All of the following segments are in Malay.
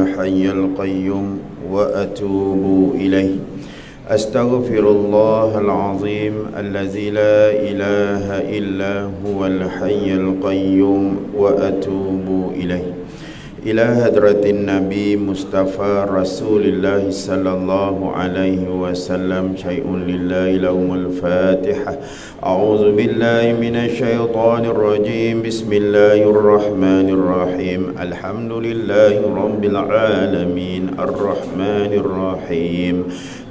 الحي القيوم وأتوب إليه. أستغفر الله العظيم الذي لا إله إلا هو الحي القيوم وأتوب إليه. إلى حضرة النبي مصطفى رسول الله صلى الله عليه وسلم. شيء لله لوم الفاتحة. أعوذ بالله من الشيطان الرجيم. بسم الله الرحمن الرحيم. الحمد لله رب العالمين الرحمن الرحيم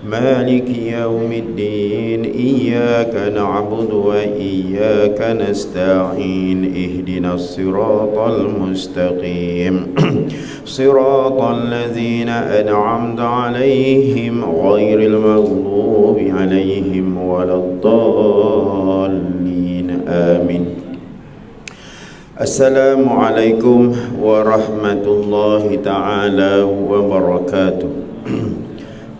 مالك يوم الدين. إياك نعبد وإياك نستعين. اهدنا الصراط المستقيم صراط الذين أنعمت عليهم غير المغضوب عليهم ولا الضالين. آمين. Assalamualaikum warahmatullahi ta'ala wabarakatuh.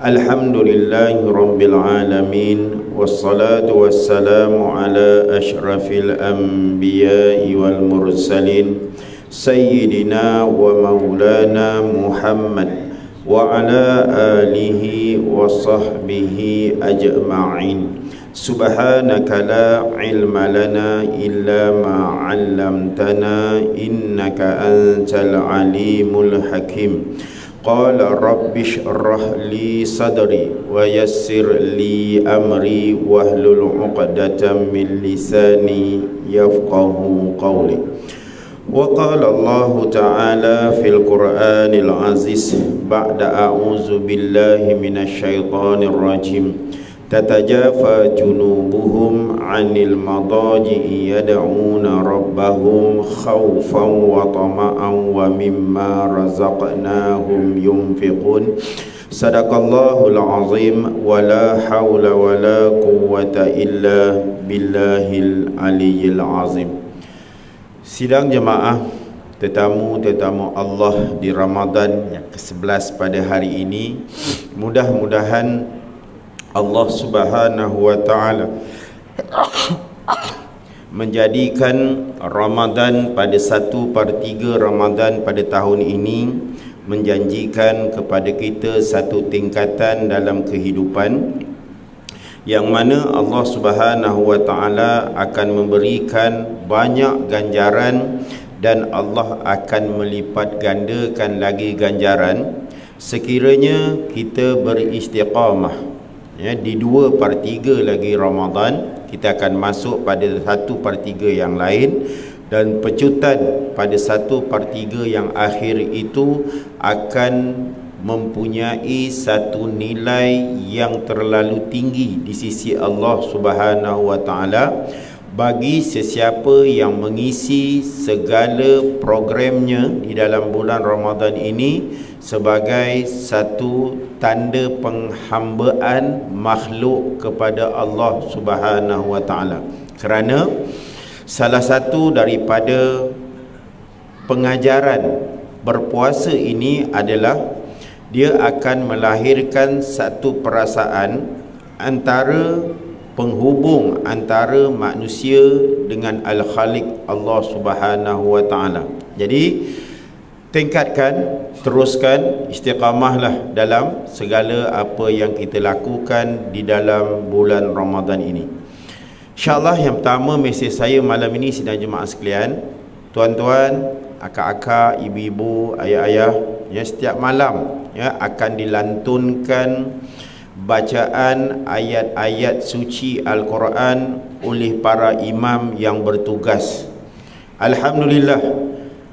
Alhamdulillahi rabbil alamin. Wassalatu wassalamu ala ashrafil anbiya'i wal mursalin Sayyidina wa maulana Muhammad wa ala alihi wa sahbihi ajma'in. Subhanaka la ilma lana illa ma 'allamtana innaka antal alimul hakim. Qala rabbi shrah li sadri wa yassir li amri wahlul 'uqdatam min lisani yafqahu qawli. Wa qala Allah ta'ala fil Qur'anil aziz ba'da a'udzu billahi minasy syaithanir rajim. Tatajafa junubuhum 'anil madaji'i yad'una rabbahum khaufan wa tama'an wa mimma razaqnahum yunfiqun. Sadaqallahul azim wa la hawla wa la quwwata illa billahil aliyyil azim. Sidang jemaah, tetamu-tetamu Allah di Ramadan yang ke-11 pada hari ini, mudah-mudahan Allah Subhanahu wa ta'ala menjadikan Ramadan pada 1/3 Ramadan pada tahun ini menjanjikan kepada kita satu tingkatan dalam kehidupan yang mana Allah Subhanahu wa ta'ala akan memberikan banyak ganjaran dan Allah akan melipat gandakan lagi ganjaran sekiranya kita beristiqamah. Di 2/3 lagi Ramadan kita akan masuk pada 1/3 yang lain, dan pecutan pada 1/3 yang akhir itu akan mempunyai satu nilai yang terlalu tinggi di sisi Allah Subhanahu wa ta'ala bagi sesiapa yang mengisi segala programnya di dalam bulan Ramadan ini sebagai satu tanda penghambaan makhluk kepada Allah Subhanahu wa ta'ala. Kerana salah satu daripada pengajaran berpuasa ini adalah dia akan melahirkan satu perasaan antara penghubung antara manusia dengan Al-Khaliq Allah Subhanahu wa ta'ala. Jadi tingkatkan, teruskan, istiqamahlah dalam segala apa yang kita lakukan di dalam bulan Ramadan ini. InsyaAllah yang pertama mesej saya malam ini sidang jemaah sekalian, tuan-tuan, akak-akak, ibu-ibu, ayah-ayah, ya, setiap malam ya akan dilantunkan bacaan ayat-ayat suci Al-Quran oleh para imam yang bertugas. Alhamdulillah,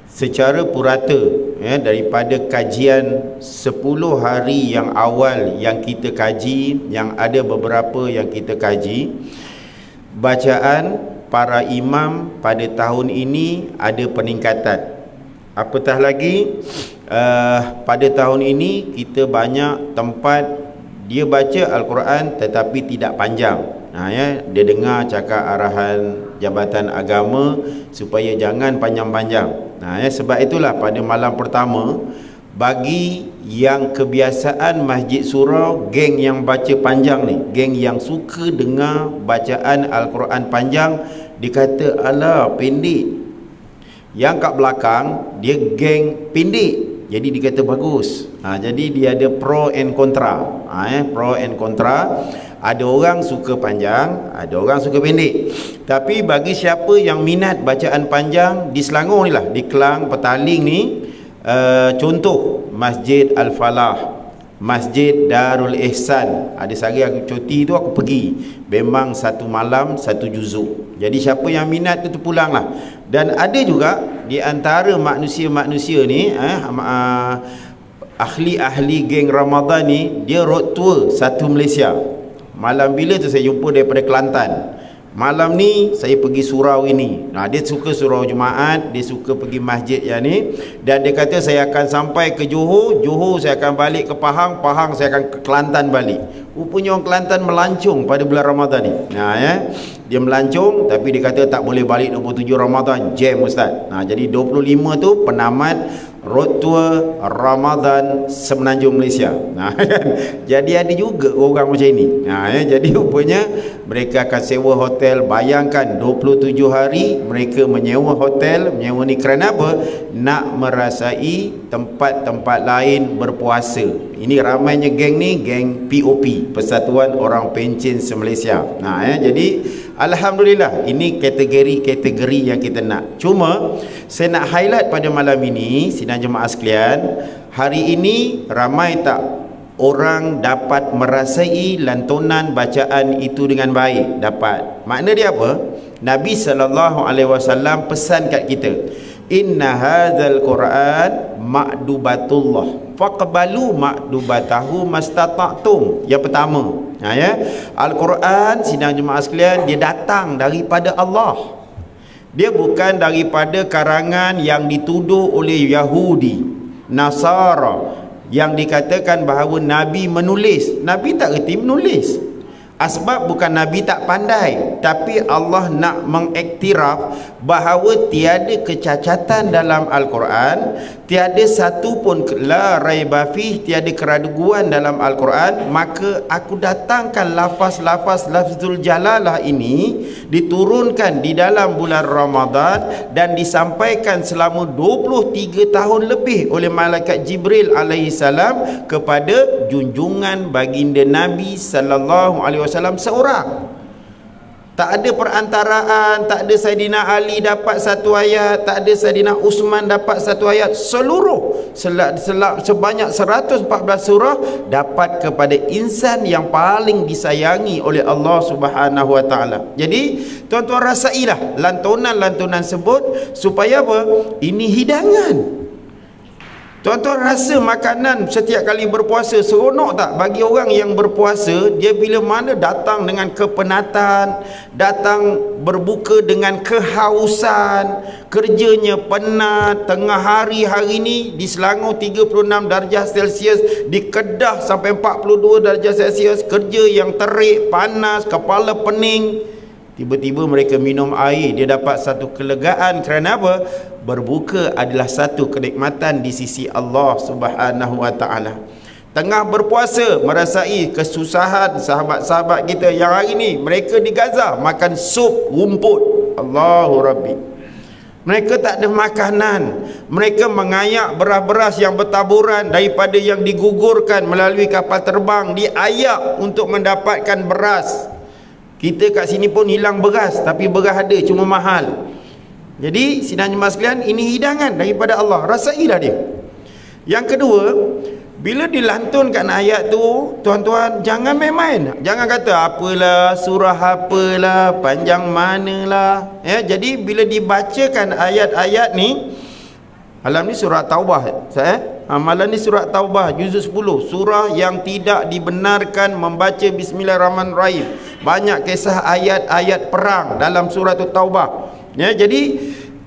secara purata ya, daripada kajian 10 hari yang awal yang kita kaji, yang ada beberapa yang kita kaji, bacaan para imam pada tahun ini ada peningkatan. Apatah lagi pada tahun ini kita banyak tempat dia baca Al-Quran tetapi tidak panjang. Ya, dia dengar cakap arahan Jabatan Agama supaya jangan panjang-panjang. Ya, sebab itulah pada malam pertama, bagi yang kebiasaan Masjid Surau, geng yang baca panjang ni, geng yang suka dengar bacaan Al-Quran panjang, dikata alah pendek. Yang kat belakang dia geng pendek, jadi dikata bagus. Jadi dia ada pro and contra. Pro and contra. Ada orang suka panjang, ada orang suka pendek. Tapi bagi siapa yang minat bacaan panjang, di Selangor ni lah, di Kelang, Petaling ni, contoh Masjid Al-Falah, Masjid Darul Ihsan. Ada sehari aku cuti tu aku pergi. Memang satu malam satu juzuk. Jadi siapa yang minat tu pulang lah. Dan ada juga di antara manusia-manusia ni, ahli-ahli geng Ramadan ni, dia road tour satu Malaysia. Malam bila tu saya jumpa daripada Kelantan. Malam ni saya pergi surau ini. Dia suka surau Jumaat, dia suka pergi masjid yang ni, dan dia kata saya akan sampai ke Johor, Johor saya akan balik ke Pahang, Pahang saya akan ke Kelantan balik. Rupanya orang Kelantan melancong pada bulan Ramadan ni. Dia melancong, tapi dia kata tak boleh balik 27 Ramadan, jam ustaz. Jadi 25 tu penamat road tour Ramadan Semenanjung Malaysia. Jadi ada juga orang macam ini. Jadi rupanya mereka akan sewa hotel. Bayangkan 27 hari mereka menyewa hotel. Menyewa ni kerana apa? Nak merasai tempat-tempat lain berpuasa. Ini ramainya geng ni, geng POP, Persatuan Orang Pencen se-Malaysia. Jadi alhamdulillah, ini kategori-kategori yang kita nak. Cuma saya nak highlight pada malam ini, sidang jemaah sekalian, hari ini ramai tak orang dapat merasai lantunan bacaan itu dengan baik? Dapat. Makna dia apa? Nabi SAW pesan kat kita, inna hadzal Quran ma'dubatullah faqbalu ma'dubatahu mastata'tum. Yang pertama, Al-Quran, sidang jemaah sekalian, dia datang daripada Allah. Dia bukan daripada karangan yang dituduh oleh Yahudi, Nasara, yang dikatakan bahawa Nabi menulis. Nabi tak reti menulis. Sebab bukan Nabi tak pandai, tapi Allah nak mengiktiraf bahawa tiada kecacatan dalam Al-Quran, tiada satu pun la raiba fih, tiada keraguan dalam Al-Quran. Maka aku datangkan lafaz-lafaz lafzul jalalah ini, diturunkan di dalam bulan Ramadan dan disampaikan selama 23 tahun lebih oleh malaikat Jibril alaihissalam kepada junjungan baginda Nabi sallallahu alaihi wasallam seorang. Tak ada perantaraan, tak ada Saidina Ali dapat satu ayat, tak ada Saidina Usman dapat satu ayat. Seluruh sebanyak 114 surah dapat kepada insan yang paling disayangi oleh Allah Subhanahu Wa Taala. Jadi tuan-tuan rasailah lantunan-lantunan sebut supaya apa? Ini hidangan. Tuan-tuan rasa makanan setiap kali berpuasa seronok tak? Bagi orang yang berpuasa, dia bila mana datang dengan kepenatan, datang berbuka dengan kehausan, kerjanya penat, tengah hari ni di Selangor 36 darjah Celsius, di Kedah sampai 42 darjah Celsius, kerja yang terik, panas, kepala pening. Tiba-tiba mereka minum air, dia dapat satu kelegaan. Kerana apa? Berbuka adalah satu kenikmatan di sisi Allah Subhanahu Wa Taala. Tengah berpuasa merasai kesusahan sahabat-sahabat kita yang hari ni mereka di Gaza makan sup rumput. Allahu Rabbi. Mereka tak ada makanan. Mereka mengayak beras-beras yang bertaburan daripada yang digugurkan melalui kapal terbang, diayak untuk mendapatkan beras. Kita kat sini pun hilang beras, tapi beras ada, cuma mahal. Jadi sidang jemaah sekalian, ini hidangan daripada Allah. Rasailah dia. Yang kedua, bila dilantunkan ayat tu, tuan-tuan jangan main-main. Jangan kata apalah, surah apalah, panjang manalah. Jadi bila dibacakan ayat-ayat ni, malam ni surah Taubah. Malam ni surah Taubah juzuk 10, surah yang tidak dibenarkan membaca bismillahirrahmanirrahim. Banyak kisah ayat-ayat perang dalam surah Taubah. Jadi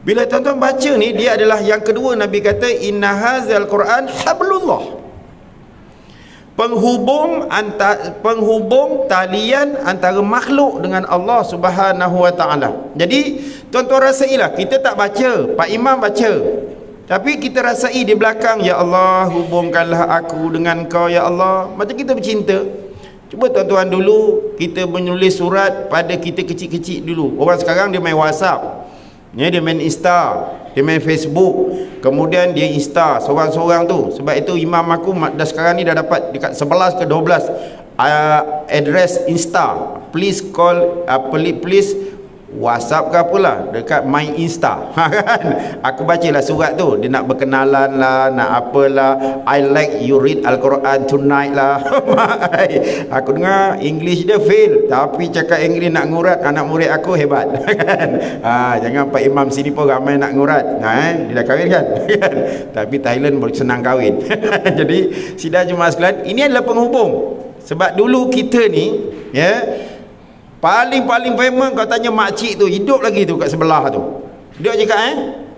bila tuan-tuan baca ni, dia adalah yang kedua. Nabi kata inna hadzal Quran hablullah, penghubung talian antara makhluk dengan Allah Subhanahu Wa Taala. Jadi tuan-tuan rasailah, kita tak baca, Pak Imam baca, tapi kita rasai di belakang, ya Allah hubungkanlah aku dengan kau ya Allah. Macam kita bercinta. Cuba tuan-tuan dulu kita menulis surat pada kita kecil-kecil dulu. Orang sekarang dia main WhatsApp, dia main Insta, dia main Facebook, kemudian dia Insta seorang-seorang tu. Sebab itu imam aku dah sekarang ni dah dapat dekat 11 ke 12 address Insta. Please call, please WhatsApp ke apalah dekat my Insta. Kan aku bacalah surat tu, dia nak berkenalan lah, nak apalah, I like you read Al-Quran tonight lah. Aku dengar English dia fail, tapi cakap English nak ngurat anak murid aku hebat. Kan jangan Pak Imam sini pun ramai nak ngurat. Dia dah kahwin kan. Tapi Thailand boleh senang kahwin. Jadi sidang jemaah sekalian, ini adalah penghubung. Sebab dulu kita ni paling famous, kau tanya makcik tu, hidup lagi tu kat sebelah tu, dia cakap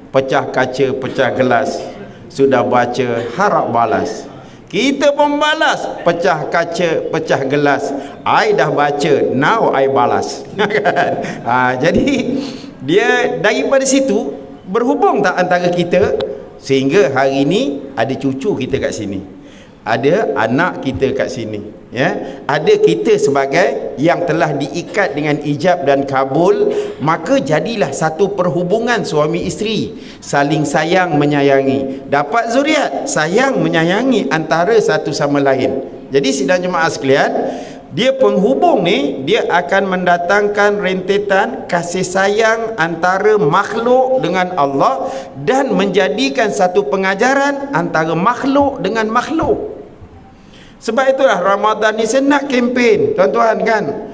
pecah kaca, pecah gelas, sudah baca harap balas. Kita pun balas, pecah kaca, pecah gelas, I dah baca, now I balas. Jadi dia daripada situ berhubung tak antara kita, sehingga hari ini ada cucu kita kat sini, ada anak kita kat sini, ada kita sebagai yang telah diikat dengan ijab dan kabul. Maka jadilah satu perhubungan suami isteri, saling sayang menyayangi, dapat zuriat, sayang menyayangi antara satu sama lain. Jadi sidang jemaah sekalian, dia penghubung ni, dia akan mendatangkan rentetan kasih sayang antara makhluk dengan Allah, dan menjadikan satu pengajaran antara makhluk dengan makhluk. Sebab itulah Ramadan ni saya nak kempen, tuan-tuan kan.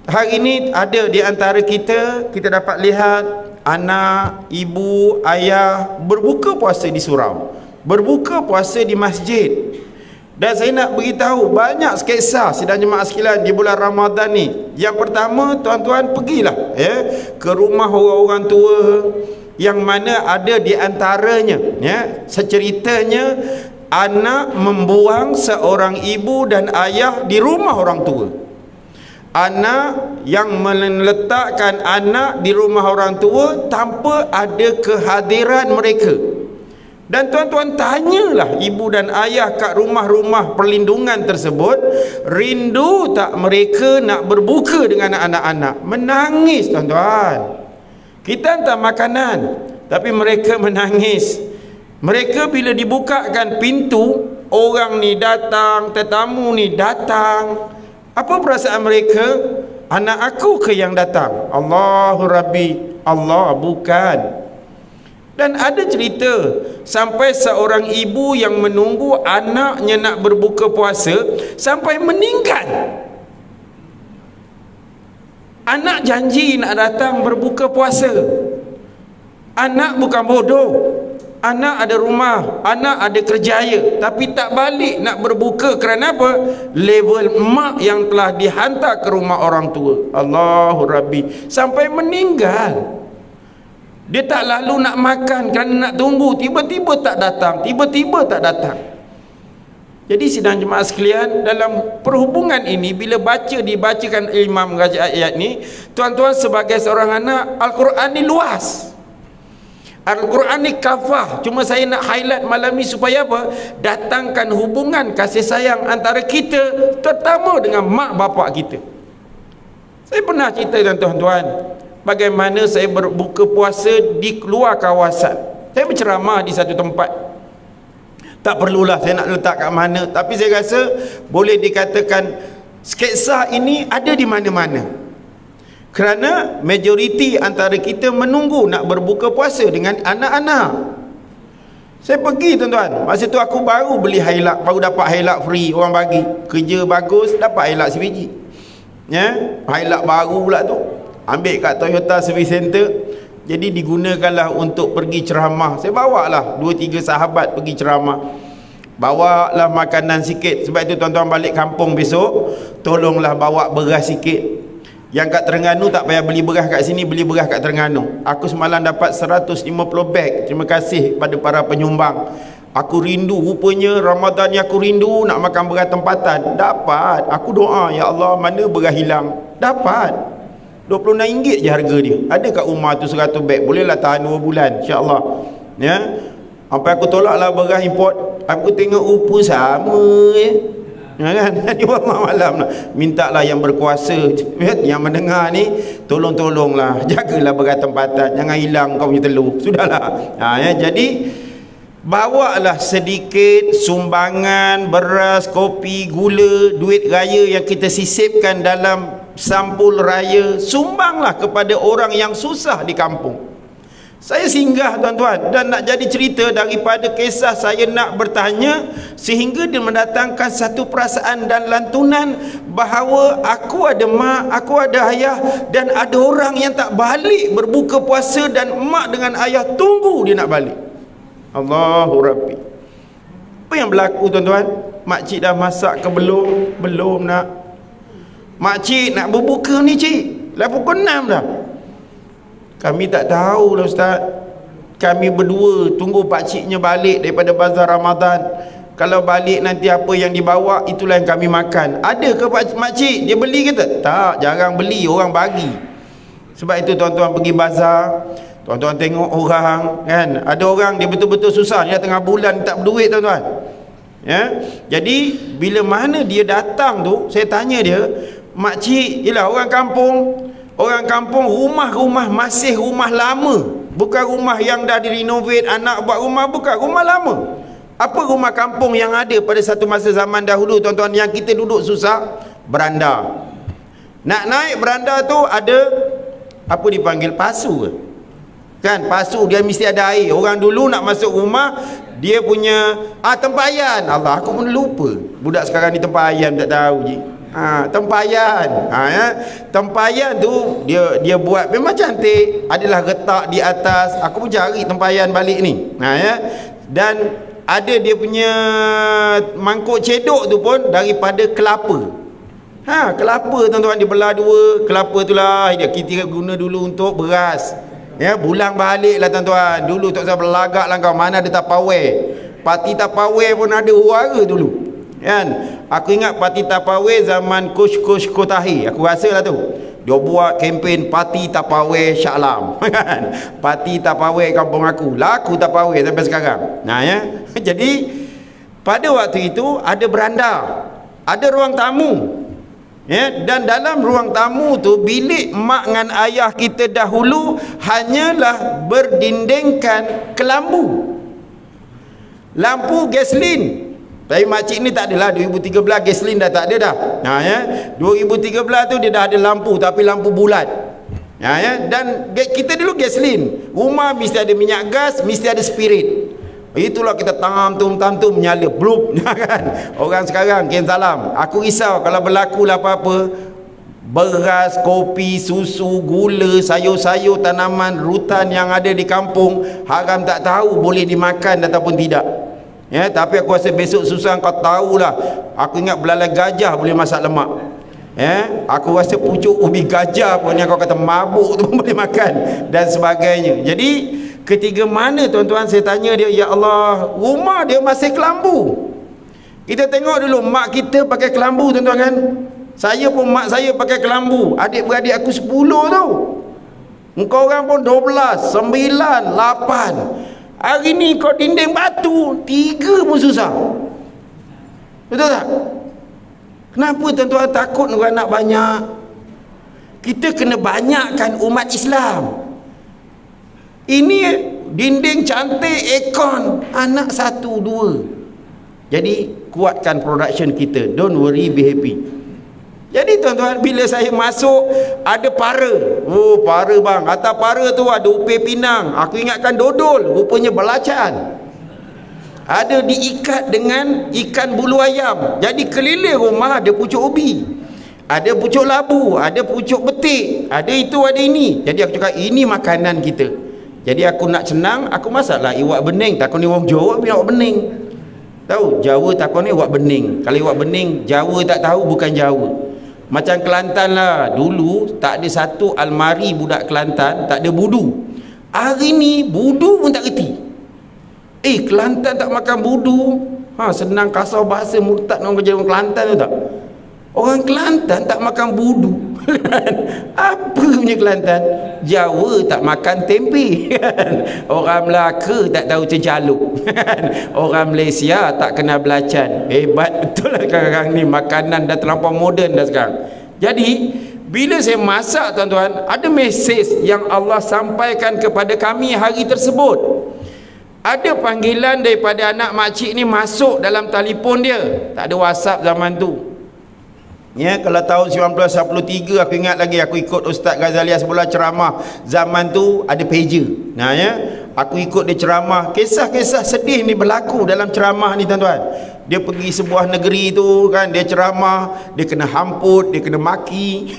Hari ini ada di antara kita dapat lihat anak, ibu, ayah berbuka puasa di surau, berbuka puasa di masjid. Dan saya nak beritahu banyak sketsa sidang jemaah sekalian di bulan Ramadan ni. Yang pertama, tuan-tuan pergilah ke rumah orang-orang tua, yang mana ada di antaranya seceritanya anak membuang seorang ibu dan ayah di rumah orang tua. Anak yang meletakkan anak di rumah orang tua tanpa ada kehadiran mereka. Dan tuan-tuan tanyalah ibu dan ayah kat rumah-rumah perlindungan tersebut, rindu tak mereka nak berbuka dengan anak-anak? Menangis tuan-tuan. Kita hantar makanan, tapi mereka menangis. Mereka bila dibukakan pintu, orang ni datang, tetamu ni datang, apa perasaan mereka? Anak aku ke yang datang? Allahu Rabbi, Allah bukan. Dan ada cerita sampai seorang ibu yang menunggu anaknya nak berbuka puasa sampai meninggal. Anak janji nak datang berbuka puasa. Anak bukan bodoh. Anak ada rumah, anak ada kerjaya, tapi tak balik nak berbuka. Kerana apa? Level mak yang telah dihantar ke rumah orang tua. Allahu Rabbi, sampai meninggal. Dia tak lalu nak makan kerana nak tunggu, tiba-tiba tak datang, tiba-tiba tak datang. Jadi sidang jemaah sekalian, dalam perhubungan ini, bila dibacakan imam mengaji ayat ni, tuan-tuan sebagai seorang anak, Al-Quran ni luas, Al-Quran ni kafah. Cuma saya nak highlight malam ni supaya apa? Datangkan hubungan kasih sayang antara kita, terutama dengan mak bapak kita. Saya pernah cerita tuan-tuan, bagaimana saya berbuka puasa di luar kawasan. Saya berceramah di satu tempat, tak perlulah saya nak letak kat mana, tapi saya rasa boleh dikatakan sketsa ini ada di mana-mana. Kerana majoriti antara kita menunggu nak berbuka puasa dengan anak-anak. Saya pergi tuan-tuan, masa tu aku baru beli hailak, baru dapat hailak free, orang bagi. Kerja bagus, dapat hailak sebiji. Hailak baru pula tu, ambil kat Toyota Service Center. Jadi digunakanlah untuk pergi ceramah. Saya bawa lah 2-3 sahabat pergi ceramah, bawa lah makanan sikit. Sebab itu tuan-tuan balik kampung besok, tolonglah bawa beras sikit. Yang kat Terengganu tak payah beli beras kat sini, beli beras kat Terengganu. Aku semalam dapat 150 beg. Terima kasih pada para penyumbang. Aku rindu, rupanya Ramadan ni aku rindu nak makan beras tempatan. Dapat. Aku doa, ya Allah, mana beras hilang? Dapat. RM26 je harga dia. Ada kat rumah tu 100 beg. Bolehlah tahan 2 bulan, insya-Allah. Sampai aku tolaklah beras import. Aku tengok rupa sama kan? Di malam lah. Mintalah yang berkuasa, yang mendengar ni, tolong-tolonglah, jagalah bertempatan, jangan hilang kau punya telur. Sudahlah. Jadi bawalah sedikit sumbangan beras, kopi, gula, duit raya yang kita sisipkan dalam sampul raya, sumbanglah kepada orang yang susah di kampung. Saya singgah tuan-tuan, dan nak jadi cerita daripada kisah saya nak bertanya sehingga dia mendatangkan satu perasaan dan lantunan bahawa aku ada mak, aku ada ayah, dan ada orang yang tak balik berbuka puasa dan mak dengan ayah tunggu dia nak balik. Allahu Rabbi. Apa yang berlaku tuan-tuan? Makcik dah masak ke belum? Belum nak. Makcik nak berbuka ni cik, dah pukul 6 dah. Kami tak tahu lah ustaz. Kami berdua tunggu pakciknya balik daripada bazar Ramadan. Kalau balik nanti apa yang dibawa itulah yang kami makan. Ada ke makcik? Dia beli ke tak? Tak, jarang beli, orang bagi. Sebab itu tuan-tuan pergi bazar, tuan-tuan tengok orang kan, ada orang dia betul-betul susah, dia tengah bulan tak berduit tuan-tuan. Ya. Jadi bila mana dia datang tu, saya tanya dia, makcik, ialah orang kampung. Orang kampung rumah-rumah masih rumah lama, bukan rumah yang dah direnovate, anak buat rumah, bukan, rumah lama. Apa rumah kampung yang ada pada satu masa zaman dahulu tuan-tuan, yang kita duduk susah? Beranda. Nak naik beranda tu ada apa dipanggil, pasu ke? Kan pasu, dia mesti ada air. Orang dulu nak masuk rumah dia punya tempayan. Allah, aku pun lupa. Budak sekarang ni tempayan tak tahu je. Tempayan. Tempayan tu dia buat memang cantik, adalah retak di atas. Aku pun cari tempayan balik ni. Dan ada dia punya mangkuk cedok tu pun daripada kelapa. Kelapa tuan-tuan dibelah dua. Kelapa tu lah kita guna dulu untuk beras. Bulang balik lah tuan-tuan. Dulu tak usah berlagak lah kau, mana ada Tupperware. Parti Tupperware pun ada warga dulu. Kan? Aku ingat parti Tupperware zaman Coach Kotahi. Aku rasa lah tu. Dia buat kempen parti Tupperware Shah Alam. Kan? Parti Tupperware kampung aku. Laku Tupperware sampai sekarang. Jadi pada waktu itu ada beranda, ada ruang tamu. Dan dalam ruang tamu tu, bilik mak dengan ayah kita dahulu hanyalah berdindingkan kelambu, lampu gasolin. Tapi makcik ni tak adalah, 2013 gasolin dah tak ada dah. 2013 tu dia dah ada lampu, tapi lampu bulat. Dan kita dulu gasolin, rumah mesti ada minyak gas, mesti ada spirit. Itulah kita tam-tum menyala blup. Kan? Orang sekarang kian salam. Aku risau kalau berlaku lah apa-apa, beras, kopi, susu, gula, sayur-sayur, tanaman rutan yang ada di kampung, haram tak tahu boleh dimakan ataupun tidak. Tapi aku rasa besok susah kau tahulah. Aku ingat belalai gajah boleh masak lemak. Aku rasa pucuk ubi gajah pun yang kau kata mabuk tu pun boleh makan dan sebagainya. Jadi ketiga mana tuan-tuan, saya tanya dia, ya Allah, rumah dia masih kelambu. Kita tengok dulu mak kita pakai kelambu tuan-tuan kan. Saya pun mak saya pakai kelambu. Adik-beradik aku 10 tau. Engkau orang pun 12, 9, 8. Hari ni kau dinding batu 3 pun susah. Betul tak? Kenapa tuan-tuan takut orang nak banyak? Kita kena banyakkan umat Islam. Ini dinding cantik, aircon, anak 1, 2. Jadi kuatkan production kita. Don't worry, be happy. Jadi tuan-tuan, bila saya masuk ada para. Oh, para bang. Atas para tu ada upir pinang. Aku ingatkan dodol, rupanya belacan. Ada diikat dengan ikan bulu ayam. Jadi keliling rumah ada pucuk ubi, ada pucuk labu, ada pucuk betik, ada itu, ada ini. Jadi aku cakap ini makanan kita. Jadi aku nak senang, aku masaklah iwak bening. Takut ni orang Jawa punya iwak bening. Tahu Jawa takut ni iwak bening. Kalau iwak bening Jawa tak tahu, bukan Jawa. Macam Kelantan lah, dulu tak ada satu almari budak Kelantan tak ada budu. Hari ni budu pun tak reti. Kelantan tak makan budu. Senang kasar bahasa murtad orang kerja orang Kelantan tu tak. Orang Kelantan tak makan budu. Apa punya Kelantan? Jawa tak makan tempe. Orang Melaka tak tahu cencaluk. Orang Malaysia tak kenal belacan. Hebat betul lah sekarang ni, makanan dah terlampau moden dah sekarang. Jadi bila saya masak tuan-tuan, ada mesej yang Allah sampaikan kepada kami hari tersebut. Ada panggilan daripada anak makcik ni masuk dalam telefon dia. Tak ada WhatsApp zaman tu. Ya, kalau tahun 1993 aku ingat lagi, aku ikut Ustaz Ghazali Hasbullah ceramah. Zaman tu ada pager. Nah ya, aku ikut dia ceramah. Kisah-kisah sedih ni berlaku dalam ceramah ni tuan-tuan. Dia pergi sebuah negeri tu kan, dia ceramah, dia kena hamput, dia kena maki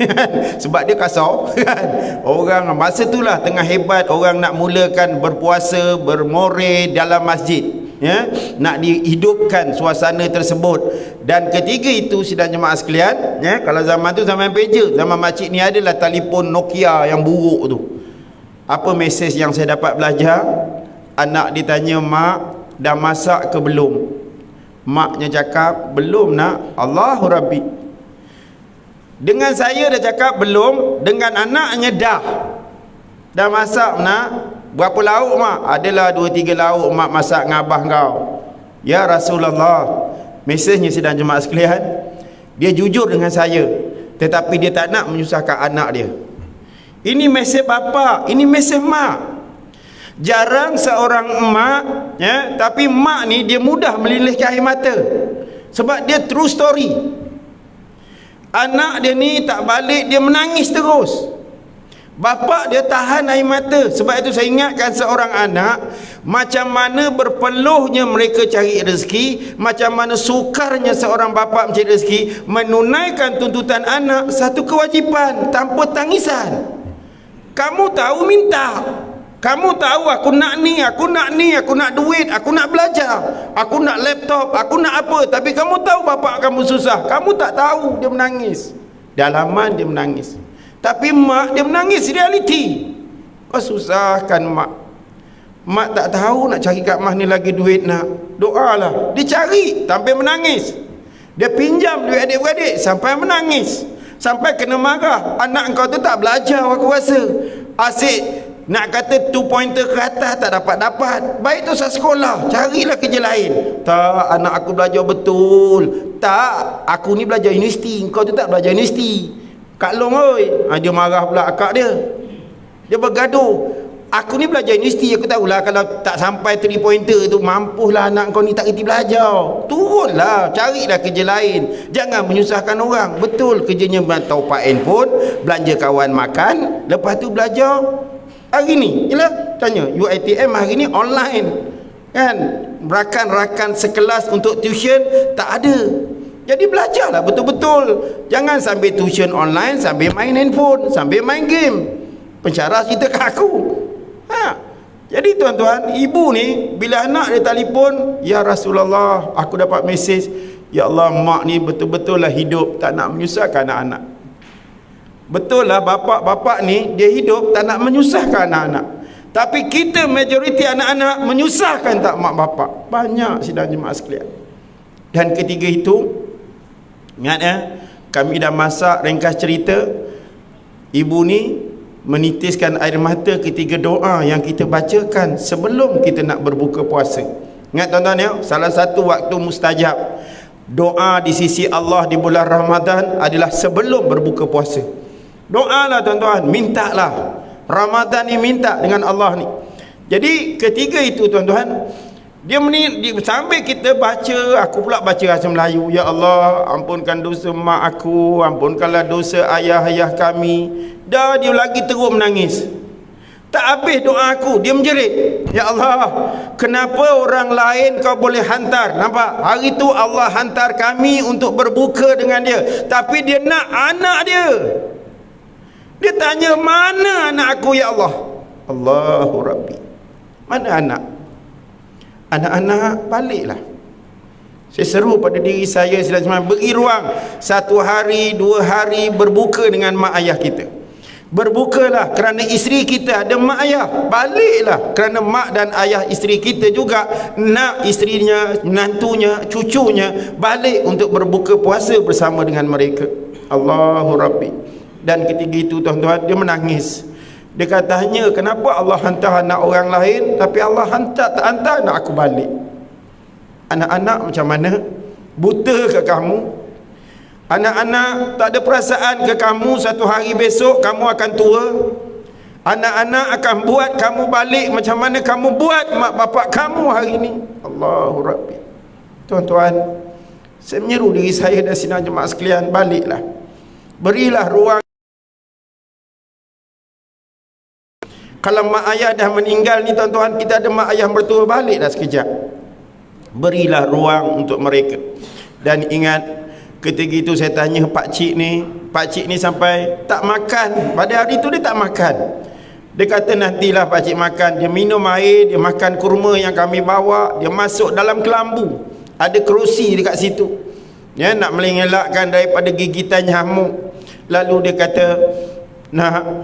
sebab dia kasar kan. Orang masa itulah tengah hebat orang nak mulakan berpuasa, bermore dalam masjid, ya, nak dihidupkan suasana tersebut. Dan ketiga itu sidang jemaah sekalian, ya, kalau zaman tu zaman pager, zaman makcik ni adalah telefon Nokia yang buruk tu. Apa mesej yang saya dapat belajar? Anak ditanya, mak dah masak ke belum? Maknya cakap, belum nak. Allahu Rabbi. Dengan saya dah cakap belum, dengan anaknya dah masak nak. Berapa lauk mak? Adalah 2-3 lauk mak masak dengan abah kau. Ya Rasulullah. Mesejnya sedang jemaah sekalian, dia jujur dengan saya, tetapi dia tak nak menyusahkan anak dia. Ini mesej bapa, ini mesej mak. Jarang seorang emak, ya, tapi mak ni dia mudah melilihkan air mata. Sebab dia true story. Anak dia ni tak balik, dia menangis terus. Bapa dia tahan air mata. Sebab itu saya ingatkan seorang anak, macam mana berpeluhnya mereka cari rezeki, macam mana sukarnya seorang bapa mencari rezeki, menunaikan tuntutan anak satu kewajipan tanpa tangisan. Kamu tahu minta. Kamu tahu aku nak ni, aku nak ni, aku nak duit, aku nak belajar, aku nak laptop, aku nak apa. Tapi kamu tahu bapa kamu susah. Kamu tak tahu, dia menangis. Dalaman dia menangis. Tapi mak dia menangis realiti. Kau susahkan mak. Mak tak tahu nak cari kat mana lagi duit nak. Doalah. Dia cari sampai menangis. Dia pinjam duit adik-beradik sampai menangis. Sampai kena marah. Anak kau tu tak belajar aku rasa. Asyik nak kata 2 pointer ke atas tak dapat-dapat. Baik tu saya sekolah, carilah kerja lain. Tak, anak aku belajar betul. Tak, aku ni belajar universiti, kau tu tak belajar universiti. Kak Long oi, dia marah pula akak dia. Dia bergaduh. Aku ni belajar universiti, aku tahulah kalau tak sampai 3 pointer tu, mampulah anak kau ni tak reti belajar. Turunlah, carilah kerja lain. Jangan menyusahkan orang. Betul kerjanya top handphone, belanja kawan makan, lepas tu belajar. Hari ni, jelah tanya, UiTM hari ni online. Kan? Rakan-rakan sekelas untuk tuition tak ada. Jadi belajarlah betul-betul. Jangan sambil tuition online, sambil main handphone, sambil main game. Pensyarah cerita kat aku. Jadi tuan-tuan, ibu ni bila anak dia telefon, ya Rasulullah, aku dapat mesej, ya Allah, mak ni betul-betul lah hidup, tak nak menyusahkan anak-anak. Betul lah bapak-bapak ni dia hidup tak nak menyusahkan anak-anak. Tapi kita majoriti anak-anak menyusahkan tak mak bapak. Banyak sidang jemaah sekalian. Dan ketiga itu, ingat ya, kami dah masak ringkas cerita. Ibu ni menitiskan air mata ketika doa yang kita bacakan sebelum kita nak berbuka puasa. Ingat tuan-tuan ya, salah satu waktu mustajab doa di sisi Allah di bulan Ramadan adalah sebelum berbuka puasa. Doalah tuan-tuan, mintalah. Ramadan ni minta dengan Allah ni. Jadi ketiga itu tuan-tuan, dia sambil kita baca, aku pula baca bahasa Melayu. Ya Allah, ampunkan dosa mak aku, ampunkanlah dosa ayah-ayah kami. Dah dia lagi terus menangis. Tak habis doa aku, dia menjerit. Ya Allah, kenapa orang lain kau boleh hantar? Nampak? Hari tu Allah hantar kami untuk berbuka dengan dia. Tapi dia nak anak dia. Dia tanya, mana anak aku ya Allah? Allahu Rabbi. Mana anak? Anak-anak baliklah. Saya seru pada diri saya selama beri ruang 1 hari 2 hari berbuka dengan mak ayah kita. Berbukalah kerana isteri kita ada mak ayah. Baliklah kerana mak dan ayah isteri kita juga nak isterinya, menantunya, cucunya balik untuk berbuka puasa bersama dengan mereka. Allahu Rabbi. Dan ketika itu tuan-tuan, dia menangis. Dia katanya, kenapa Allah hantar anak orang lain tapi Allah tak hantar anak aku balik? Anak-anak macam mana? Buta ke kamu? Anak-anak tak ada perasaan ke kamu satu hari besok kamu akan tua? Anak-anak akan buat kamu balik macam mana kamu buat mak bapak kamu hari ini. Allahu Rabbi. Tuan-tuan, saya menyeru diri saya dan sidang jemaah sekalian, baliklah. Berilah ruang. Kalau mak ayah dah meninggal ni tuan-tuan, kita ada mak ayah mertua, baliklah sekejap. Berilah ruang untuk mereka. Dan ingat, ketika itu saya tanya pak cik ni sampai tak makan. Pada hari itu dia tak makan. Dia kata nantilah pak cik makan. Dia minum air, dia makan kurma yang kami bawa, dia masuk dalam kelambu. Ada kerusi dekat situ. Ya, nak mengelakkan daripada gigitan nyamuk. Lalu dia kata, nah,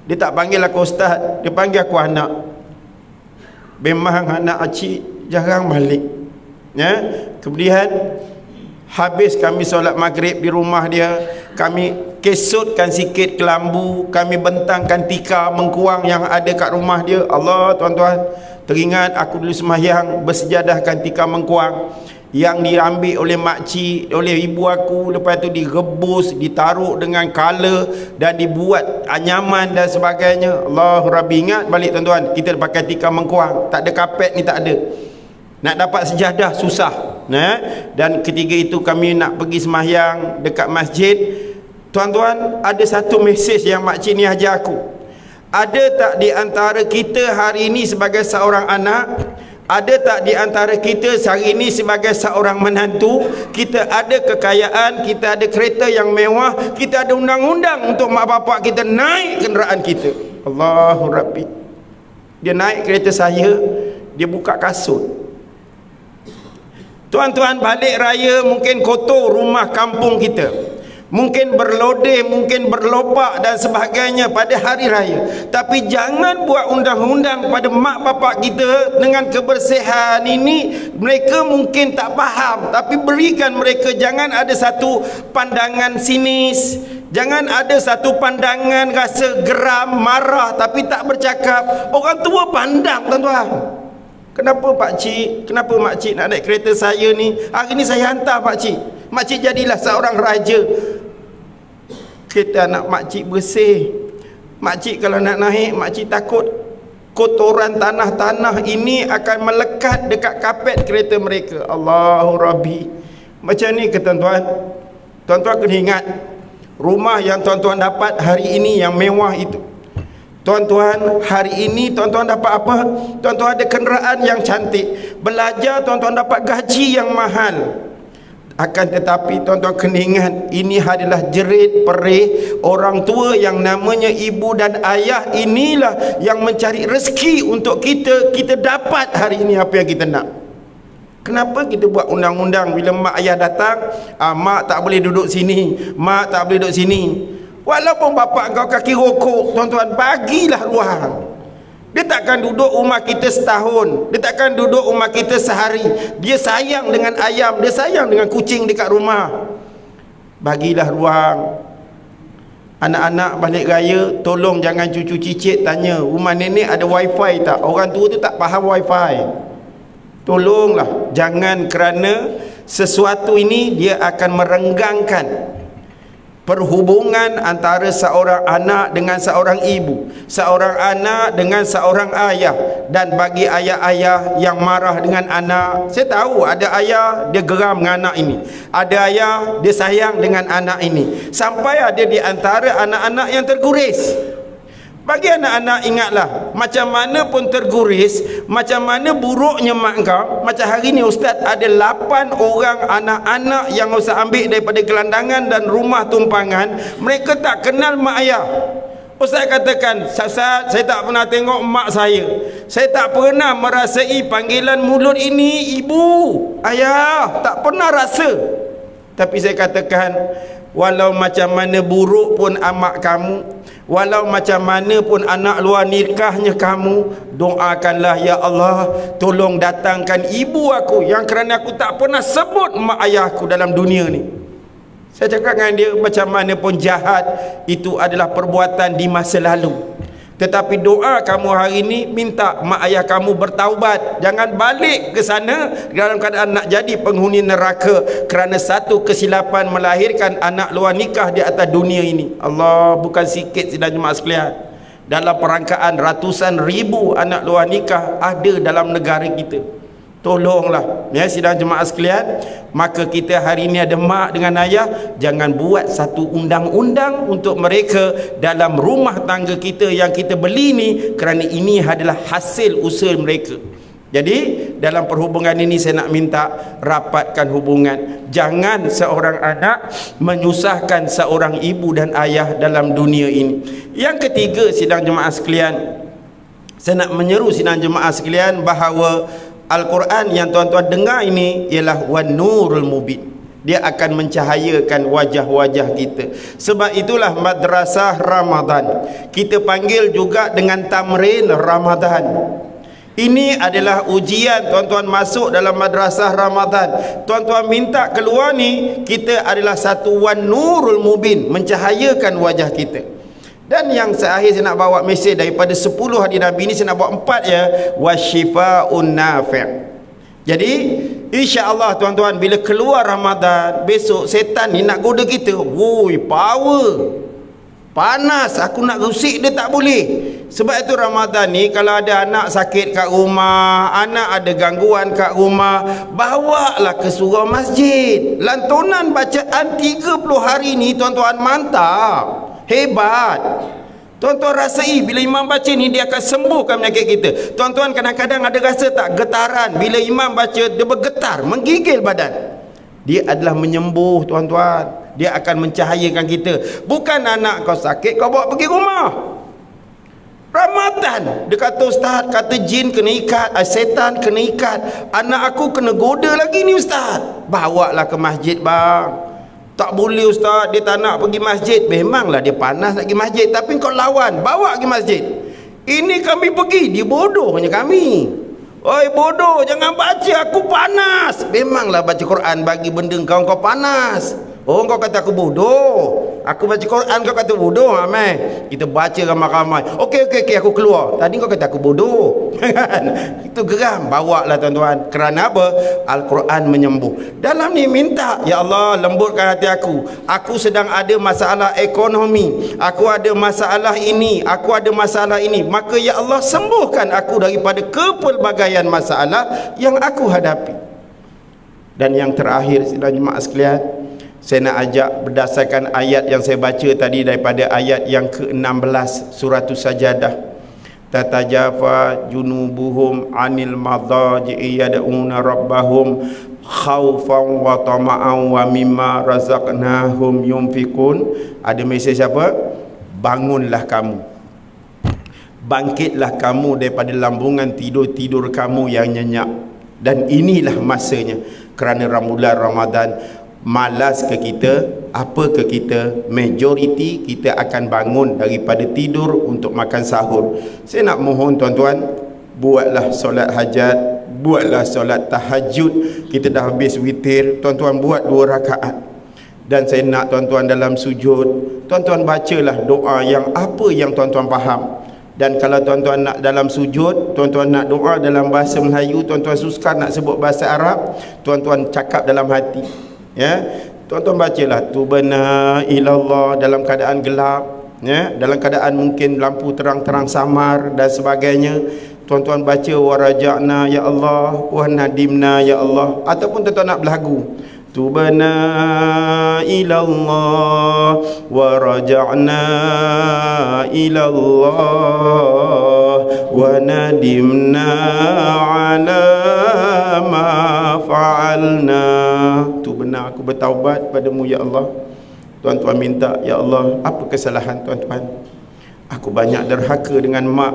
dia tak panggil aku ustaz, dia panggil aku anak. Memang anak acik jarang balik. Ya, kemudian habis kami solat maghrib di rumah dia, kami kesutkan sikit kelambu, kami bentangkan tikar mengkuang yang ada kat rumah dia. Allah, tuan-tuan, teringat aku dulu sembahyang bersejadahkan tikar mengkuang yang diambil oleh makcik, oleh ibu aku, lepas tu direbus, ditaruh dengan kala dan dibuat anyaman dan sebagainya. Allahu Rabbi. Ingat balik tuan-tuan, kita pakai tikar mengkuang, tak ada kapet ni, tak ada. Nak dapat sejadah susah. Dan ketika itu kami nak pergi sembahyang dekat masjid. Tuan-tuan, ada satu mesej yang makcik ni ajar aku. Ada tak di antara kita hari ini sebagai seorang anak, ada tak di antara kita hari ini sebagai seorang menantu, kita ada kekayaan, kita ada kereta yang mewah, kita ada undang-undang untuk mak bapak kita naik kenderaan kita. Allahu Rabbi. Dia naik kereta saya, dia buka kasut. Tuan-tuan, balik raya mungkin kotor rumah kampung kita, mungkin berlodeh, mungkin berlopak dan sebagainya pada hari raya. Tapi jangan buat undang-undang pada mak bapak kita dengan kebersihan ini. Mereka mungkin tak faham, tapi berikan mereka, jangan ada satu pandangan sinis, jangan ada satu pandangan rasa geram, marah tapi tak bercakap. Orang tua pandang, tuan-tuan. Kenapa pakcik, kenapa makcik nak naik kereta saya ni? Hari ni saya hantar pakcik. Makcik jadilah seorang raja. Kereta anak makcik bersih. Makcik kalau nak naik, makcik takut kotoran tanah-tanah ini akan melekat dekat kapet kereta mereka. Allahu Rabbi. Macam ni ke tuan-tuan? Tuan-tuan kena ingat, rumah yang tuan-tuan dapat hari ini yang mewah itu, tuan-tuan, hari ini tuan-tuan dapat apa? Tuan-tuan ada kenderaan yang cantik. Belajar, tuan-tuan dapat gaji yang mahal. Akan tetapi tuan-tuan kena ingat, ini adalah jerit perih orang tua yang namanya ibu dan ayah. Inilah yang mencari rezeki untuk kita. Kita dapat hari ini apa yang kita nak. Kenapa kita buat undang-undang bila mak ayah datang, mak tak boleh duduk sini, mak tak boleh duduk sini. Walaupun bapak kau kaki rokok, tuan-tuan, bagilah ruang. Dia takkan duduk rumah kita setahun, dia takkan duduk rumah kita sehari. Dia sayang dengan ayam, dia sayang dengan kucing dekat rumah. Bagilah ruang. Anak-anak balik raya, tolong jangan cucu cicit tanya, rumah nenek ada wifi tak? Orang tua tu tak faham wifi. Tolonglah, jangan kerana sesuatu ini dia akan merenggangkan perhubungan antara seorang anak dengan seorang ibu, seorang anak dengan seorang ayah. Dan bagi ayah-ayah yang marah dengan anak, saya tahu ada ayah dia geram dengan anak ini, ada ayah dia sayang dengan anak ini, sampai ada di antara anak-anak yang terguris. Bagi anak-anak, ingatlah, macam mana pun terguris, macam mana buruknya mak kau. Macam hari ni ustaz ada 8 orang anak-anak yang ustaz ambil daripada gelandangan dan rumah tumpangan. Mereka tak kenal mak ayah. Ustaz katakan, Ustaz, saya tak pernah tengok mak saya. Saya tak pernah merasai panggilan mulut ini ibu, ayah, tak pernah rasa. Tapi saya katakan, walau macam mana buruk pun amak kamu, walau macam mana pun anak luar nikahnya kamu, doakanlah, ya Allah, tolong datangkan ibu aku yang kerana aku tak pernah sebut mak ayahku dalam dunia ni. Saya cakap dengan dia, macam mana pun jahat, itu adalah perbuatan di masa lalu. Tetapi doa kamu hari ini, minta mak ayah kamu bertaubat. Jangan balik ke sana dalam keadaan nak jadi penghuni neraka kerana satu kesilapan melahirkan anak luar nikah di atas dunia ini. Allah, bukan sikit sidang jemaah sekalian. Dalam perangkaan ratusan ribu anak luar nikah ada dalam negara kita. Tolonglah, ya sidang jemaah sekalian. Maka kita hari ini ada mak dengan ayah, jangan buat satu undang-undang untuk mereka dalam rumah tangga kita yang kita beli ni, kerana ini adalah hasil usaha mereka. Jadi dalam perhubungan ini saya nak minta rapatkan hubungan. Jangan seorang anak menyusahkan seorang ibu dan ayah dalam dunia ini. Yang ketiga sidang jemaah sekalian, saya nak menyeru sidang jemaah sekalian bahawa Al-Quran yang tuan-tuan dengar ini ialah wan nurul mubin. Dia akan mencahayakan wajah-wajah kita. Sebab itulah madrasah Ramadan kita panggil juga dengan tamrin Ramadan. Ini adalah ujian tuan-tuan masuk dalam madrasah Ramadan. Tuan-tuan minta keluar ni, kita adalah satu wan nurul mubin, mencahayakan wajah kita. Dan yang terakhir saya nak bawa mesej daripada 10 hadis Nabi ini, saya nak bawa 4 ya. Wasyifaun nafi'. Jadi insya-Allah tuan-tuan, bila keluar Ramadan, besok setan ni nak goda kita. Woi, power. Panas, aku nak rusik dia tak boleh. Sebab itu Ramadan ni kalau ada anak sakit kat rumah, anak ada gangguan kat rumah, bawalah ke surau masjid. Lantunan bacaan 30 hari ni tuan-tuan mantap. Hebat. Tuan-tuan rasai bila imam baca ni dia akan sembuhkan penyakit kita. Tuan-tuan kadang-kadang ada rasa tak getaran bila imam baca, dia bergetar, menggigil badan. Dia adalah menyembuh tuan-tuan. Dia akan mencahayakan kita. Bukan anak kau sakit kau bawa pergi rumah. Ramadan dia kata, ustaz, kata jin kena ikat, setan kena ikat, anak aku kena goda lagi ni ustaz. Bawalah ke masjid bang. Tak boleh ustaz, dia tak nak pergi masjid. Memanglah dia panas nak pergi masjid, tapi kau lawan, bawa pergi masjid. Ini kami pergi, dia bodohnya kami. Oi bodoh, jangan baca, aku panas. Memanglah baca Quran bagi benda kau panas. Oh, kau kata aku bodoh. Aku baca Quran kau kata bodoh, amai. Kita baca ramai-ramai. Okey, aku keluar. Tadi kau kata aku bodoh. Itu geram. Bawalah tuan-tuan. Kerana apa? Al-Quran menyembuh. Dalam ni minta, ya Allah, lembutkan hati aku. Aku sedang ada masalah ekonomi. Aku ada masalah ini. Aku ada masalah ini. Maka ya Allah, sembuhkan aku daripada kepelbagaian masalah yang aku hadapi. Dan yang terakhir, sidang jemaah sekalian, saya nak ajak berdasarkan ayat yang saya baca tadi daripada ayat yang ke-16 surah Sajadah. Tatajafa junubuhum anil madaji'i yad'una rabbahum khaufan wa tama'an wa mimma razaqnahum yunfikun. Ada mesej apa? Bangunlah kamu, bangkitlah kamu daripada lambungan tidur-tidur kamu yang nyenyak. Dan inilah masanya, kerana bulan Ramadan. Malas ke kita, apa ke kita, majoriti kita akan bangun daripada tidur untuk makan sahur. Saya nak mohon tuan-tuan, buatlah solat hajat, buatlah solat tahajud. Kita dah habis witir, tuan-tuan buat 2 rakaat. Dan saya nak tuan-tuan dalam sujud, tuan-tuan bacalah doa yang apa yang tuan-tuan faham. Dan kalau tuan-tuan nak dalam sujud, tuan-tuan nak doa dalam bahasa Melayu, tuan-tuan sukar nak sebut bahasa Arab, tuan-tuan cakap dalam hati. Ya, tuan-tuan bacalah tubana ilallah dalam keadaan gelap, ya, dalam keadaan mungkin lampu terang-terang samar dan sebagainya. Tuan-tuan baca waraja'na ya Allah, wa nadimna ya Allah, ataupun tuan-tuan nak berlagu tubana ilallah wa raja'na ilallah wa nadimna ala ma fa'alna. Tu benar, aku bertaubat padamu ya Allah. Tuan-tuan minta, ya Allah, apa kesalahan tuan-tuan? Aku banyak derhaka dengan mak,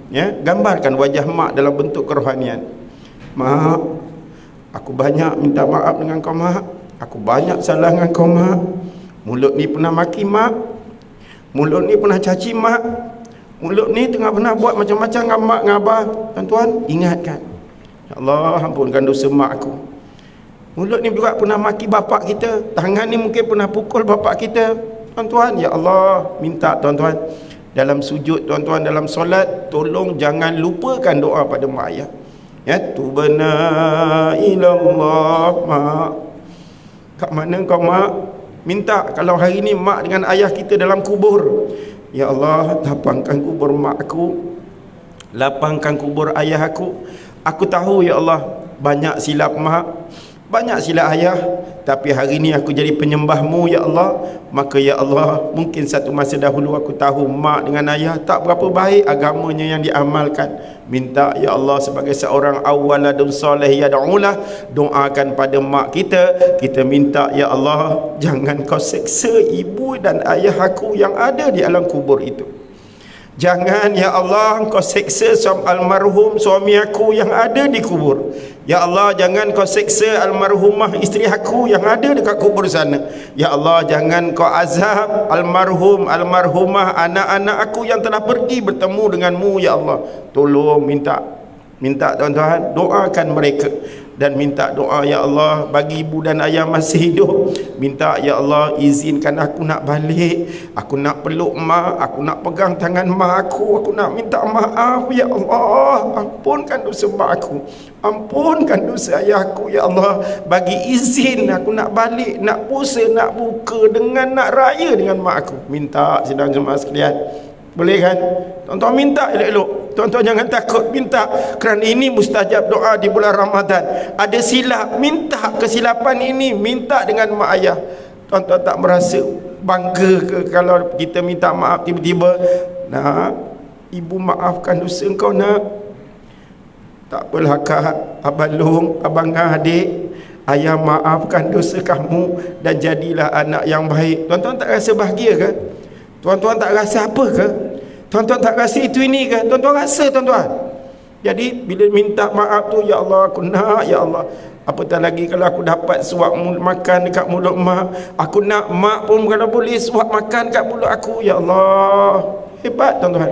ya, gambarkan wajah mak dalam bentuk kerohanian. Mak, aku banyak minta maaf dengan kau mak. Aku banyak salah dengan kau mak. Mulut ni pernah maki mak, mulut ni pernah caci mak, mulut ni tengah pernah buat macam-macam dengan mak dengan abah. Tuan-tuan, ingatkan, ya Allah, ampunkan dosa mak aku. Mulut ni juga pernah maki bapak kita, tangan ni mungkin pernah pukul bapak kita. Tuan-tuan, ya Allah, minta tuan-tuan dalam sujud, tuan-tuan dalam solat, tolong jangan lupakan doa pada mak ayah. Ya, tubna ilallah. Mak, kat mana kau mak? Minta kalau hari ni mak dengan ayah kita dalam kubur, ya Allah, lapangkan kubur mak aku, lapangkan kubur ayah aku. Aku tahu ya Allah, banyak silap mak, banyak silap ayah, tapi hari ni aku jadi penyembahmu ya Allah. Maka ya Allah, mungkin satu masa dahulu aku tahu mak dengan ayah tak berapa baik agamanya yang diamalkan. Minta ya Allah, sebagai seorang awaladun soleh yad'ulah, doakan pada mak kita. Kita minta ya Allah, jangan kau seksa ibu dan ayah aku yang ada di alam kubur itu. Jangan ya Allah kau seksa almarhum suami aku yang ada di kubur. Ya Allah, jangan kau seksa almarhumah isteri aku yang ada dekat kubur sana. Ya Allah, jangan kau azab almarhum almarhumah anak-anak aku yang telah pergi bertemu denganmu ya Allah. Tolong minta tuan-tuan, doakan mereka. Dan minta doa ya Allah bagi ibu dan ayah masih hidup. Minta ya Allah, izinkan aku nak balik, aku nak peluk mak, aku nak pegang tangan mak aku nak minta maaf ya Allah. Ampunkan dosa mak aku, ampunkan dosa ayah aku ya Allah. Bagi izin aku nak balik, nak puasa, nak buka dengan nak raya dengan mak aku. Minta sidang jemaah sekalian, boleh kan? Tuan-tuan minta elok-elok. Tuan-tuan jangan takut, minta. Kerana ini mustajab doa di bulan Ramadan. Ada silap, minta kesilapan ini, minta dengan mak ayah. Tuan-tuan tak merasa bangga ke kalau kita minta maaf tiba-tiba, nak, ibu maafkan dosa engkau nak. Tak apalah kak, abang long, abang adik, ayah maafkan dosa kamu dan jadilah anak yang baik. Tuan-tuan tak rasa bahagia ke? Tuan-tuan tak rasa apa ke? Tuan-tuan tak rasa itu ini ke? Tuan-tuan rasa tuan-tuan. Jadi bila minta maaf tu, ya Allah aku nak ya Allah. Apatah lagi kalau aku dapat suap makan dekat mulut mak, aku nak mak pun kalau boleh suap makan kat mulut aku ya Allah. Hebat tuan-tuan.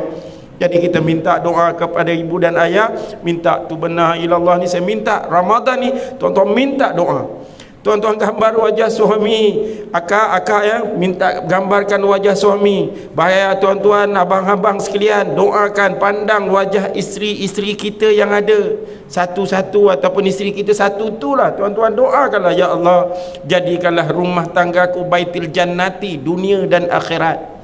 Jadi kita minta doa kepada ibu dan ayah. Minta tu benar ilallah ni, saya minta Ramadan ni tuan-tuan minta doa. Tuan-tuan gambar wajah suami, akak-akak ya, minta gambarkan wajah suami. Bahaya tuan-tuan, abang-abang sekalian, doakan, pandang wajah isteri-isteri kita yang ada satu-satu, ataupun isteri kita satu itulah. Tuan-tuan doakanlah, ya Allah, jadikanlah rumah tanggaku baitil jannati, dunia dan akhirat.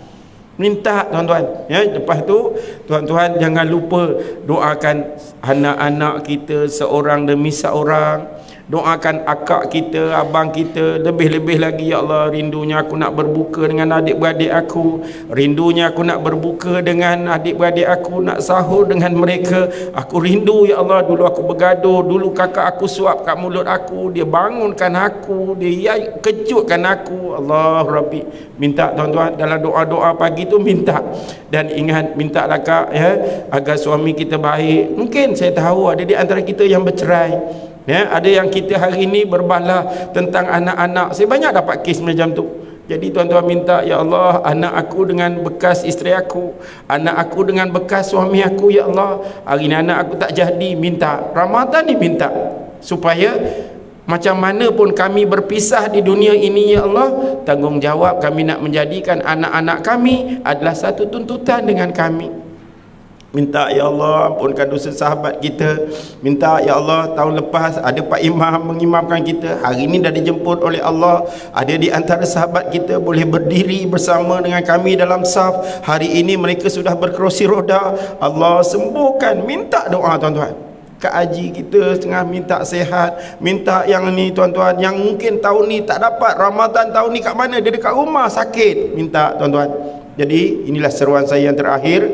Minta tuan-tuan ya. Lepas tu tuan-tuan jangan lupa doakan anak-anak kita seorang demi seorang. Doakan akak kita, abang kita, lebih-lebih lagi ya Allah, rindunya aku nak berbuka dengan adik-beradik aku, rindunya aku nak berbuka dengan adik-beradik aku, nak sahur dengan mereka. Aku rindu ya Allah, dulu aku bergaduh, dulu kakak aku suap kat mulut aku, dia bangunkan aku, dia kejutkan aku. Allah Rabbi, minta tuan-tuan dalam doa-doa pagi tu minta. Dan ingat, mintalah kak ya, agar suami kita baik. Mungkin saya tahu ada di antara kita yang bercerai ya, ada yang kita hari ini berbahlah tentang anak-anak. Saya banyak dapat kes macam tu. Jadi tuan-tuan minta, ya Allah, anak aku dengan bekas isteri aku, anak aku dengan bekas suami aku, ya Allah, hari ini anak aku tak jadi. Minta Ramadan ni minta supaya macam mana pun kami berpisah di dunia ini ya Allah, tanggungjawab kami nak menjadikan anak-anak kami adalah satu tuntutan dengan kami. Minta ya Allah, ampunkan dosa sahabat kita. Minta ya Allah, tahun lepas ada Pak Imam mengimamkan kita, hari ini dah dijemput oleh Allah. Ada di antara sahabat kita boleh berdiri bersama dengan kami dalam saf. Hari ini mereka sudah berkerusi roda. Allah sembuhkan. Minta doa tuan-tuan. Kak Haji kita setengah minta sehat, minta yang ni tuan-tuan, yang mungkin tahun ni tak dapat Ramadan tahun ni kat mana, dia dekat rumah sakit, minta tuan-tuan. Jadi inilah seruan saya yang terakhir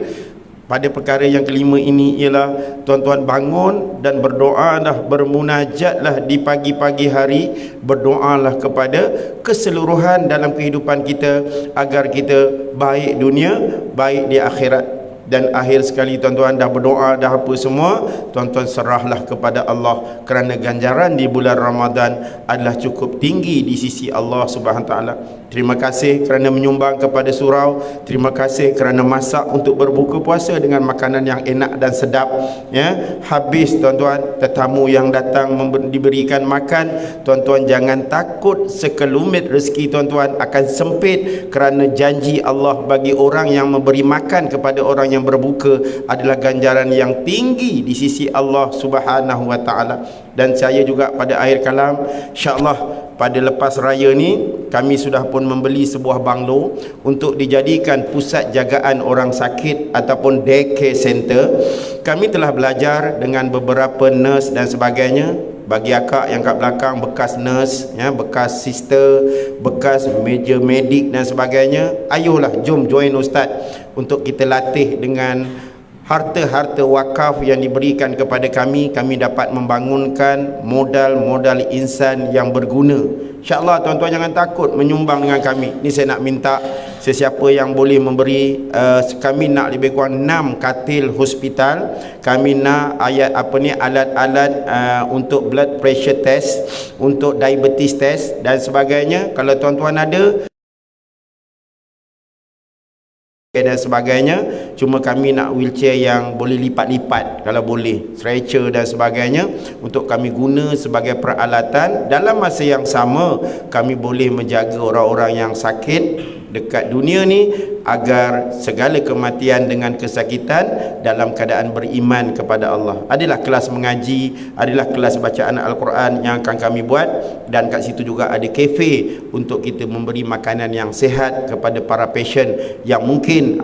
pada perkara yang kelima ini, ialah tuan-tuan bangun dan berdoalah, bermunajatlah di pagi-pagi hari, berdoalah kepada keseluruhan dalam kehidupan kita agar kita baik dunia, baik di akhirat. Dan akhir sekali tuan-tuan dah berdoa dah apa semua, tuan-tuan serahlah kepada Allah, kerana ganjaran di bulan Ramadan adalah cukup tinggi di sisi Allah Subhanahu taala. Terima kasih kerana menyumbang kepada surau, terima kasih kerana masak untuk berbuka puasa dengan makanan yang enak dan sedap, ya. Habis tuan-tuan tetamu yang datang diberikan makan, tuan-tuan jangan takut sekelumit rezeki tuan-tuan akan sempit, kerana janji Allah bagi orang yang memberi makan kepada orang yang berbuka adalah ganjaran yang tinggi di sisi Allah Subhanahu wa taala. Dan saya juga pada akhir kalam, insya-Allah pada lepas raya ni kami sudah pun membeli sebuah banglo untuk dijadikan pusat jagaan orang sakit ataupun daycare center. Kami telah belajar dengan beberapa nurse dan sebagainya. Bagi akak yang kat belakang bekas nurse, ya, bekas sister, bekas meja medik dan sebagainya, ayolah jom join ustaz untuk kita latih dengan harta-harta wakaf yang diberikan kepada kami. Kami dapat membangunkan modal-modal insan yang berguna. InsyaAllah tuan-tuan jangan takut menyumbang dengan kami. Ni saya nak minta sesiapa yang boleh memberi, kami nak lebih kurang 6 katil hospital. Kami nak alat-alat untuk blood pressure test, untuk diabetes test dan sebagainya. Kalau tuan-tuan ada dan sebagainya, cuma kami nak wheelchair yang boleh lipat-lipat kalau boleh, stretcher dan sebagainya, untuk kami guna sebagai peralatan. Dalam masa yang sama kami boleh menjaga orang-orang yang sakit dekat dunia ni agar segala kematian dengan kesakitan dalam keadaan beriman kepada Allah. Adalah kelas mengaji, adalah kelas bacaan Al-Quran yang akan kami buat, dan kat situ juga ada kafe untuk kita memberi makanan yang sihat kepada para pasien yang mungkin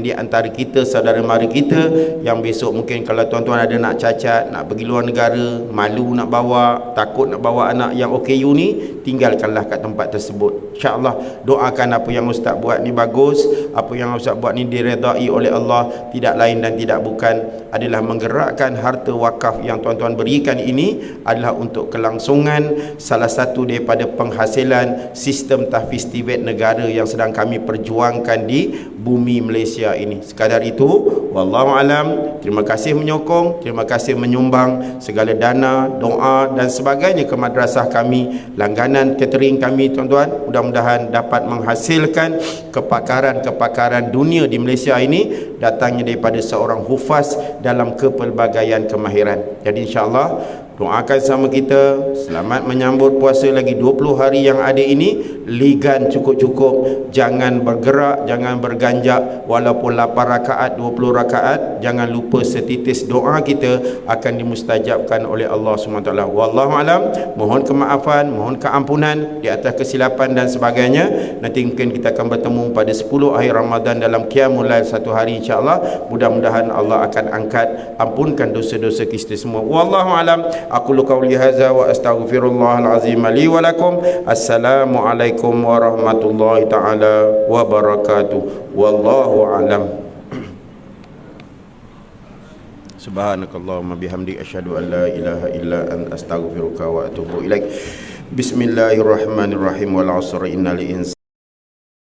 di antara kita, saudara mara kita yang besok mungkin kalau tuan-tuan ada nak cacat, nak pergi luar negara, malu nak bawa, takut nak bawa anak yang OKU ni, tinggalkanlah kat tempat tersebut. InsyaAllah doakan apa yang ustaz buat ni bagus, apa yang ustaz buat ni diredai oleh Allah. Tidak lain dan tidak bukan adalah menggerakkan harta wakaf yang tuan-tuan berikan ini adalah untuk kelangsungan salah satu daripada penghasilan sistem tahfiz Tibet negara yang sedang kami perjuangkan di bumi Malaysia ini. Sekadar itu, wallahu alam. Terima kasih menyokong, terima kasih menyumbang segala dana, doa dan sebagainya ke madrasah kami, langganan catering kami tuan-tuan. Mudah-mudahan dapat menghasilkan kepakaran dunia di Malaysia ini datangnya daripada seorang hufaz dalam kepelbagaian kemahiran. Jadi insya-Allah doakan sama kita selamat menyambut puasa lagi 20 hari yang ada ini. Ligan cukup-cukup, jangan bergerak, jangan berganjak, walaupun 8 rakaat 20 rakaat, jangan lupa setitis doa kita akan dimustajabkan oleh Allah SWT. Wallahu alam. Mohon kemaafan, mohon keampunan di atas kesilapan dan sebagainya. Nanti mungkin kita akan bertemu pada 10 akhir Ramadan dalam qiyamul lail satu hari insya-Allah. Mudah-mudahan Allah akan angkat, ampunkan dosa-dosa kita semua. Wallahu alam. Aqulu qawli hadza wa astaghfirullahal azim li wa lakum. Assalamualaikum warahmatullahi taala wabarakatuh. Wallahu alam. Subhanakallahumma bihamdik asyhadu an la ilaha illa anta astaghfiruka wa atubu ilaik. Bismillahirrahmanirrahim. Wal 'asri innal insana